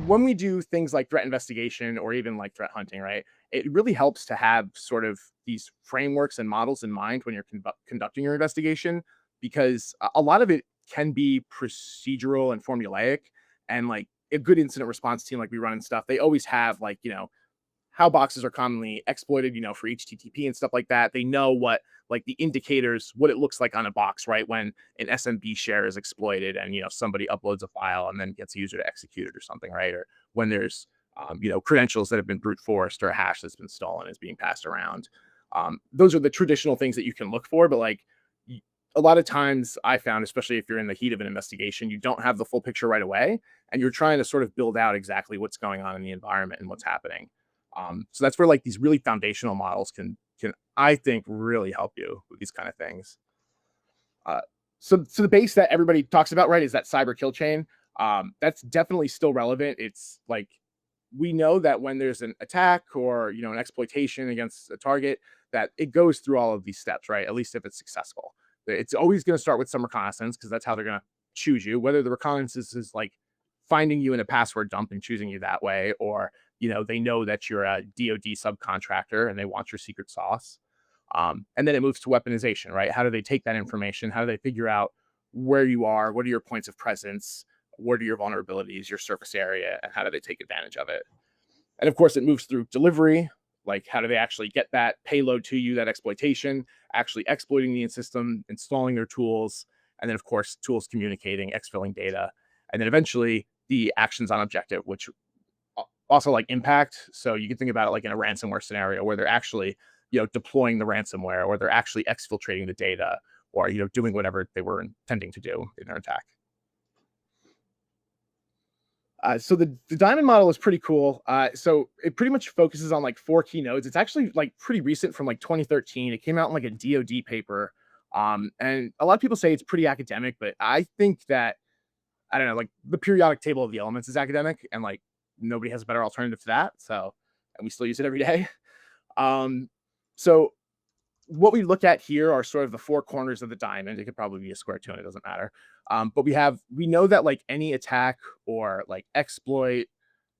when we do things like threat investigation or even like threat hunting, right? It really helps to have sort of these frameworks and models in mind when you're conducting your investigation, because a lot of it can be procedural and formulaic. And like a good incident response team, like we run and stuff, they always have like, how boxes are commonly exploited, for each TTP and stuff like that. They know what like the indicators, what it looks like on a box, right? When an SMB share is exploited and somebody uploads a file and then gets a user to execute it or something, right? Or when there's credentials that have been brute forced or a hash that's been stolen is being passed around. Those are the traditional things that you can look for, but like a lot of times I found, especially if you're in the heat of an investigation, you don't have the full picture right away, and you're trying to sort of build out exactly what's going on in the environment and what's happening. So that's where like these really foundational models can I think really help you with these kind of things. Uh, so the base that everybody talks about, right, is that cyber kill chain. That's definitely still relevant. It's like we know that when there's an attack or an exploitation against a target, that it goes through all of these steps, right? At least if it's successful, it's always going to start with some reconnaissance because that's how they're going to choose you. Whether the reconnaissance is like finding you in a password dump and choosing you that way, or they know that you're a DoD subcontractor and they want your secret sauce. And then it moves to weaponization, right? How do they take that information? How do they figure out where you are? What are your points of presence? What are your vulnerabilities, your surface area, and how do they take advantage of it? And of course, it moves through delivery. Like, how do they actually get that payload to you, that exploitation, actually exploiting the system, installing their tools, and then, of course, tools communicating, exfilling data, and then eventually the actions on objective, which also like impact. So you can think about it like in a ransomware scenario where they're actually, deploying the ransomware, or they're actually exfiltrating the data, or, doing whatever they were intending to do in their attack. So the diamond model is pretty cool. So it pretty much focuses on like four key nodes. It's actually like pretty recent from like 2013. It came out in like a DoD paper. And a lot of people say it's pretty academic, but I think that, I don't know, like the periodic table of the elements is academic, and like nobody has a better alternative to that. So, and we still use it every day. Um, so what we look at here are sort of the four corners of the diamond. It could probably be a square too, and it doesn't matter. But we know that like any attack or like exploit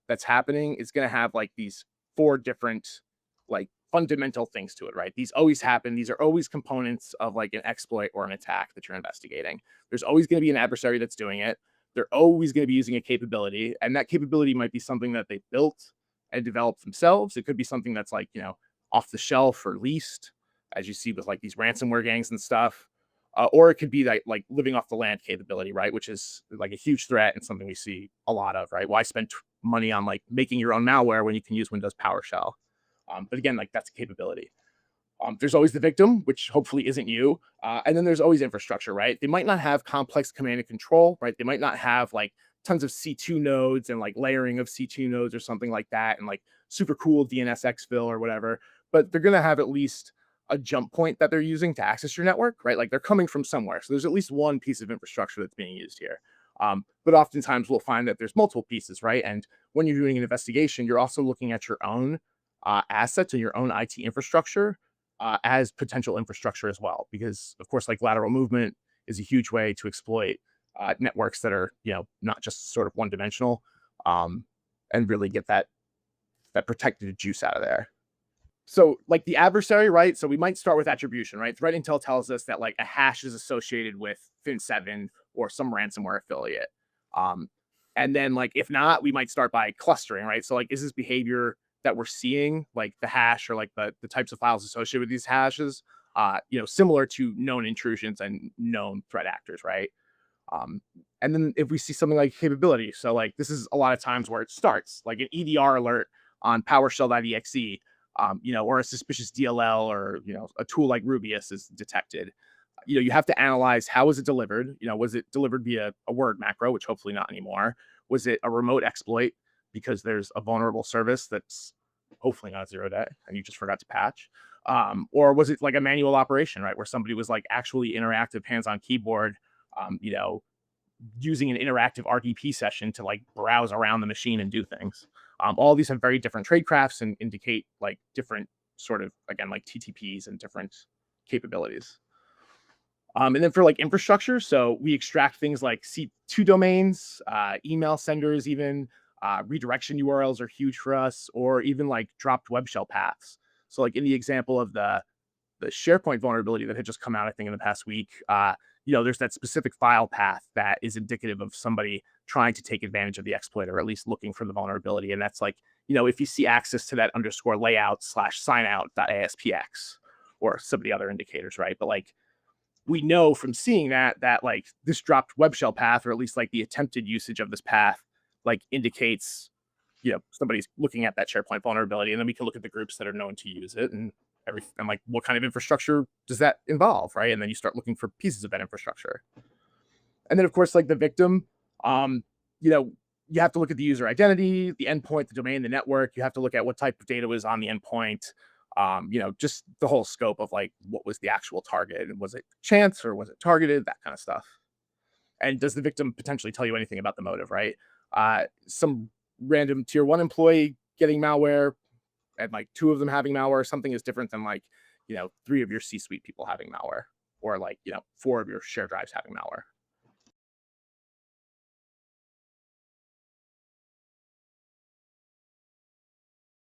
that's happening is going to have like these four different like fundamental things to it, right? These always happen. These are always components of like an exploit or an attack that you're investigating. There's always going to be an adversary that's doing it. They're always going to be using a capability, and that capability might be something that they built and developed themselves. It could be something that's like, off the shelf or leased, as you see with like these ransomware gangs and stuff. Or it could be like living off the land capability, right? Which is like a huge threat and something we see a lot of, right? Why spend money on like making your own malware when you can use Windows PowerShell? But again, like that's a capability. There's always the victim, which hopefully isn't you. And then there's always infrastructure, right? They might not have complex command and control, right? They might not have like tons of C2 nodes and like layering of C2 nodes or something like that, and like super cool DNS exfil or whatever. But they're going to have at least a jump point that they're using to access your network, right? Like they're coming from somewhere. So there's at least one piece of infrastructure that's being used here. But oftentimes we'll find that there's multiple pieces, right? And when you're doing an investigation, you're also looking at your own assets and your own IT infrastructure as potential infrastructure as well. Because, of course, like lateral movement is a huge way to exploit networks that are, not just sort of one dimensional, and really get that protected juice out of there. So like the adversary, right? So we might start with attribution, right? Threat intel tells us that like a hash is associated with Fin7 or some ransomware affiliate. Um, and then like if not, we might start by clustering, right? So like is this behavior that we're seeing, like the hash or like the types of files associated with these hashes, similar to known intrusions and known threat actors, right? Um, and then if we see something like capability, so like this is a lot of times where it starts, like an EDR alert on PowerShell.exe, or a suspicious DLL, or a tool like Rubius is detected. You have to analyze, how was it delivered? Was it delivered via a word macro, which hopefully not anymore? Was it a remote exploit because there's a vulnerable service that's hopefully not 0-day and you just forgot to patch? Or was it like a manual operation, right, where somebody was like actually interactive, hands-on keyboard, using an interactive RDP session to like browse around the machine and do things. All these have very different tradecrafts and indicate like different sort of, again, like TTPs and different capabilities. And then for like infrastructure, so we extract things like C2 domains, email senders, even Redirection URLs are huge for us, or even like dropped web shell paths. So like in the example of the SharePoint vulnerability that had just come out, I think in the past week, there's that specific file path that is indicative of somebody trying to take advantage of the exploit, or at least looking for the vulnerability. And that's like, if you see access to that underscore layout slash sign out.aspx or some of the other indicators, right? But like, we know from seeing that like this dropped web shell path, or at least like the attempted usage of this path, like indicates somebody's looking at that SharePoint vulnerability. And then we can look at the groups that are known to use it, and like what kind of infrastructure does that involve, right? And then you start looking for pieces of that infrastructure. And then of course, like the victim, um, you know, you have to look at the user identity, the endpoint, the domain, the network. You have to look at what type of data was on the endpoint. Just the whole scope of like what was the actual target, and was it chance or was it targeted, that kind of stuff. And does the victim potentially tell you anything about the motive, right? Some random tier one employee getting malware and like two of them having malware, something is different than like, three of your C-suite people having malware, or like, four of your share drives having malware.